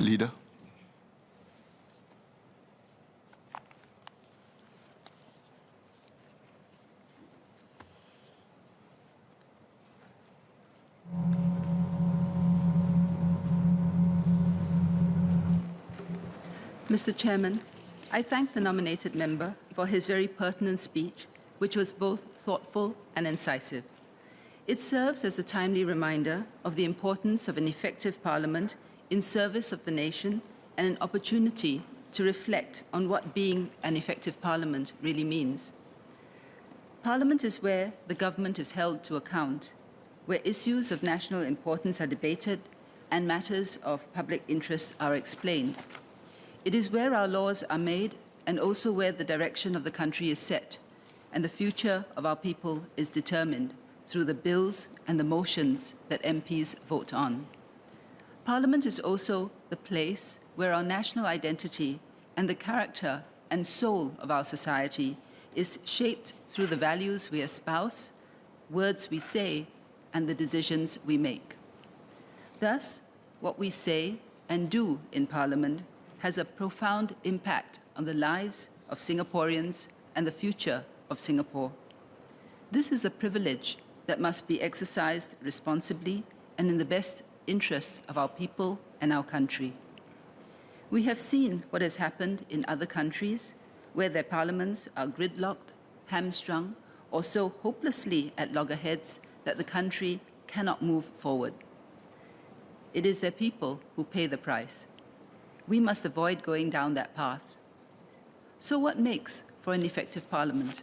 Leader. Mr. Chairman, I thank the nominated member for his very pertinent speech, which was both thoughtful and incisive. It serves as a timely reminder of the importance of an effective parliament in service of the nation and an opportunity to reflect on what being an effective parliament really means. Parliament is where the government is held to account, where issues of national importance are debated and matters of public interest are explained. It is where our laws are made and also where the direction of the country is set and the future of our people is determined through the bills and the motions that MPs vote on. Parliament is also the place where our national identity and the character and soul of our society is shaped through the values we espouse, words we say, and the decisions we make. Thus, what we say and do in Parliament has a profound impact on the lives of Singaporeans and the future of Singapore. This is a privilege that must be exercised responsibly and in the best interests of our people and our country. We have seen what has happened in other countries where their parliaments are gridlocked, hamstrung, or so hopelessly at loggerheads that the country cannot move forward. It is their people who pay the price. We must avoid going down that path. So what makes for an effective parliament?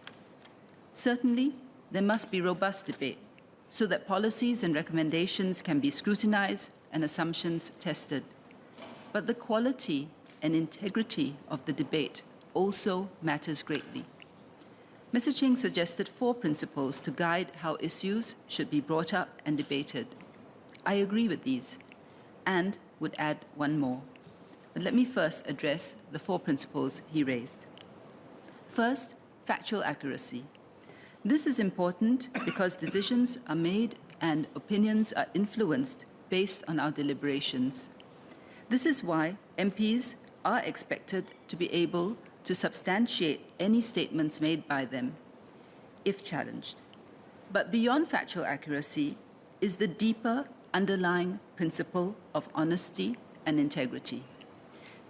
Certainly, there must be robust debate so that policies and recommendations can be scrutinized and assumptions tested. But the quality and integrity of the debate also matters greatly. Mr. Ching suggested 4 principles to guide how issues should be brought up and debated. I agree with these and would add one more. But let me first address the 4 principles he raised. First, factual accuracy. This is important because decisions are made and opinions are influenced based on our deliberations. This is why MPs are expected to be able to substantiate any statements made by them, if challenged. But beyond factual accuracy is the deeper underlying principle of honesty and integrity,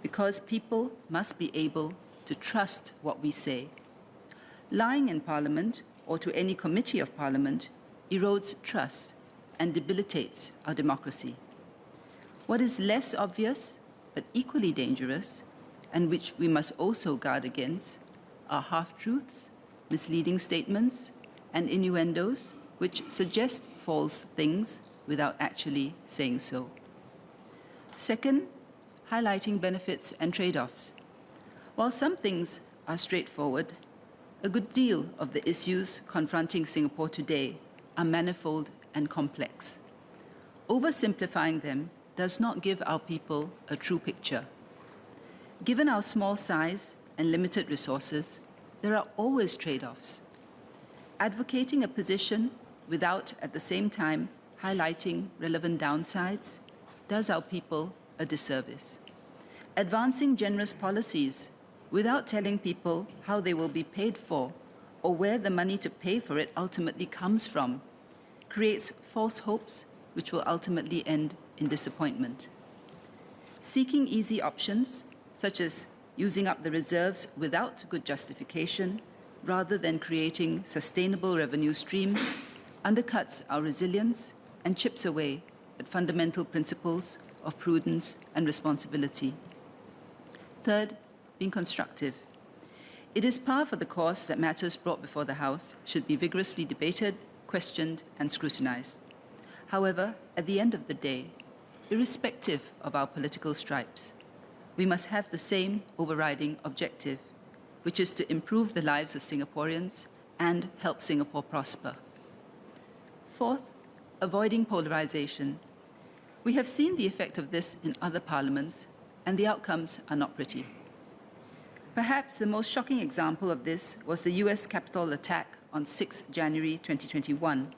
because people must be able to trust what we say. Lying in Parliament or to any committee of Parliament erodes trust and debilitates our democracy. What is less obvious but equally dangerous, and which we must also guard against, are half-truths, misleading statements, and innuendos which suggest false things without actually saying so. Second, highlighting benefits and trade-offs. While some things are straightforward, a good deal of the issues confronting Singapore today are manifold and complex. Oversimplifying them does not give our people a true picture. Given our small size and limited resources, there are always trade-offs. Advocating a position without, at the same time, highlighting relevant downsides does our people a disservice. Advancing generous policies without telling people how they will be paid for or where the money to pay for it ultimately comes from creates false hopes which will ultimately end in disappointment. Seeking easy options, such as using up the reserves without good justification, rather than creating sustainable revenue streams, undercuts our resilience and chips away at fundamental principles of prudence and responsibility. Third, being constructive. It is par for the course that matters brought before the House should be vigorously debated, questioned, and scrutinized. However, at the end of the day, irrespective of our political stripes, we must have the same overriding objective, which is to improve the lives of Singaporeans and help Singapore prosper. Fourth, avoiding polarization. We have seen the effect of this in other parliaments, and the outcomes are not pretty. Perhaps the most shocking example of this was the US Capitol attack on 6 January 2021.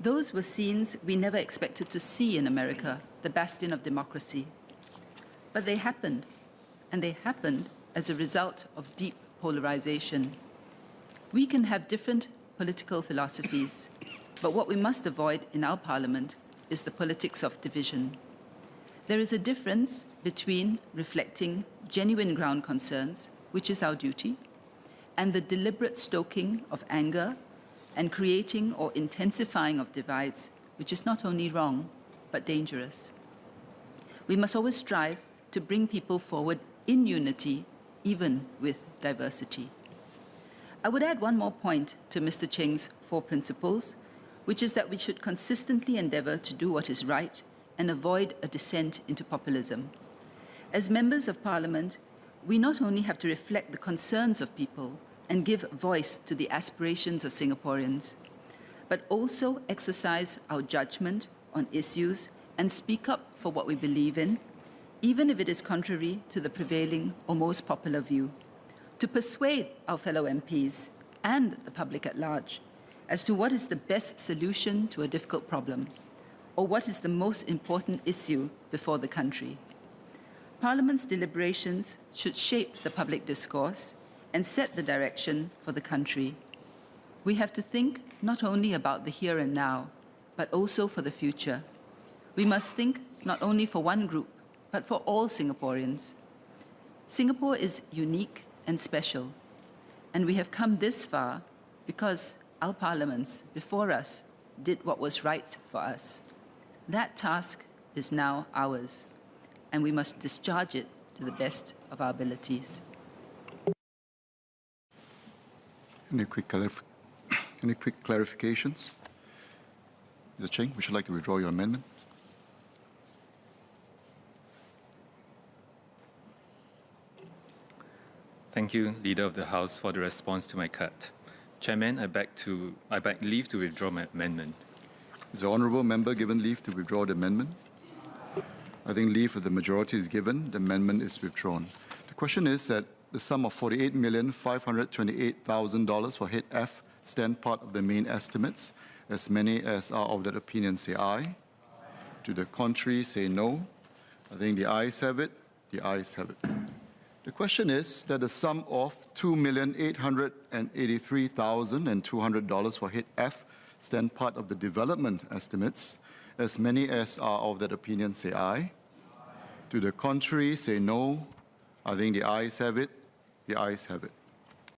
Those were scenes we never expected to see in America, the bastion of democracy. But they happened, and they happened as a result of deep polarization. We can have different political philosophies, but what we must avoid in our parliament is the politics of division. There is a difference between reflecting genuine ground concerns, which is our duty, and the deliberate stoking of anger and creating or intensifying of divides, which is not only wrong, but dangerous. We must always strive to bring people forward in unity, even with diversity. I would add one more point to Mr. Cheng's 4 principles, which is that we should consistently endeavor to do what is right and avoid a descent into populism. As members of Parliament, we not only have to reflect the concerns of people and give voice to the aspirations of Singaporeans, but also exercise our judgment on issues and speak up for what we believe in, even if it is contrary to the prevailing or most popular view, to persuade our fellow MPs and the public at large as to what is the best solution to a difficult problem, or what is the most important issue before the country. Parliament's deliberations should shape the public discourse and set the direction for the country. We have to think not only about the here and now, but also for the future. We must think not only for one group, but for all Singaporeans. Singapore is unique and special, and we have come this far because our parliaments before us did what was right for us. That task is now ours, and we must discharge it to the best of our abilities. Any quick clarifications? Mr. Cheng, would you like to withdraw your amendment? Thank you, Leader of the House, for the response to my cut. Chairman, I beg leave to withdraw my amendment. Is the honourable member given leave to withdraw the amendment? I think leave of the majority is given. The amendment is withdrawn. The question is that the sum of $48,528,000 for head F stand part of the main estimates. As many as are of that opinion say aye. To the contrary, say no. I think the ayes have it. The ayes have it. The question is that the sum of $2,883,200 for head F stand part of the development estimates. As many as are of that opinion say aye. To the contrary, say no. I think the ayes have it. The ayes have it.